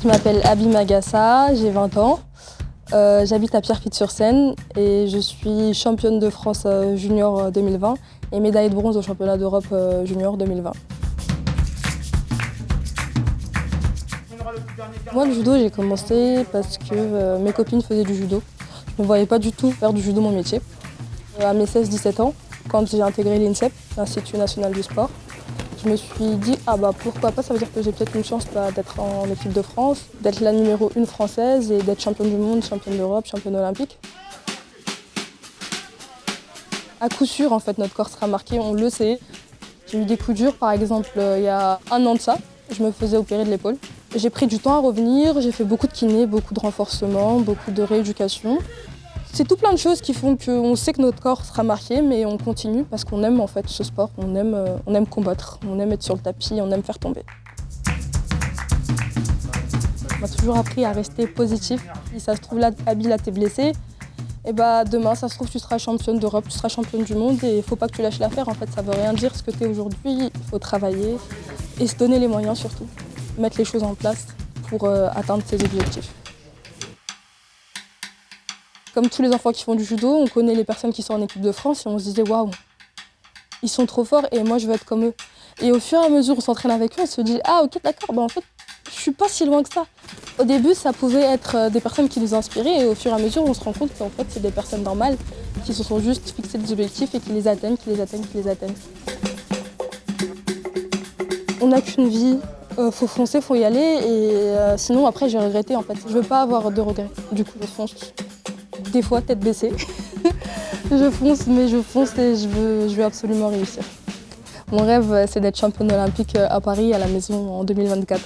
Je m'appelle Abi Magassa, j'ai 20 ans. J'habite à Pierrefitte-sur-Seine et je suis championne de France junior 2020 et médaille de bronze au championnat d'Europe junior 2020. Moi, le judo, j'ai commencé parce que mes copines faisaient du judo. Je ne me voyais pas du tout faire du judo mon métier. À mes 16-17 ans, quand j'ai intégré l'INSEP, l'Institut national du sport, je me suis dit, pourquoi pas, ça veut dire que j'ai peut-être une chance d'être en équipe de France, d'être la numéro 1 française et d'être championne du monde, championne d'Europe, championne olympique. À coup sûr, en fait, notre corps sera marqué, on le sait. J'ai eu des coups durs, par exemple, il y a 1 an de ça, je me faisais opérer de l'épaule. J'ai pris du temps à revenir, j'ai fait beaucoup de kiné, beaucoup de renforcement, beaucoup de rééducation. C'est tout plein de choses qui font qu'on sait que notre corps sera marqué, mais on continue parce qu'on aime en fait ce sport, on aime combattre, on aime être sur le tapis, on aime faire tomber. On m'a toujours appris à rester positif. Si ça se trouve là, Abi, là t'es blessée, et demain ça se trouve tu seras championne d'Europe, tu seras championne du monde et il ne faut pas que tu lâches l'affaire en fait, ça veut rien dire ce que tu es aujourd'hui, il faut travailler et se donner les moyens surtout, mettre les choses en place pour atteindre ses objectifs. Comme tous les enfants qui font du judo, on connaît les personnes qui sont en équipe de France et on se disait waouh, ils sont trop forts et moi je veux être comme eux. Et au fur et à mesure où on s'entraîne avec eux, on se dit ah ok d'accord, en fait je suis pas si loin que ça. Au début ça pouvait être des personnes qui nous inspiraient et au fur et à mesure on se rend compte qu'en fait c'est des personnes normales qui se sont juste fixées des objectifs et qui les atteignent, qui les atteignent, qui les atteignent. On n'a qu'une vie, faut foncer, faut y aller et sinon après j'ai regretté en fait. Je veux pas avoir de regrets, du coup je fonce. Des fois, tête baissée. Je fonce, mais je fonce et je veux absolument réussir. Mon rêve, c'est d'être championne olympique à Paris, à la maison, en 2024.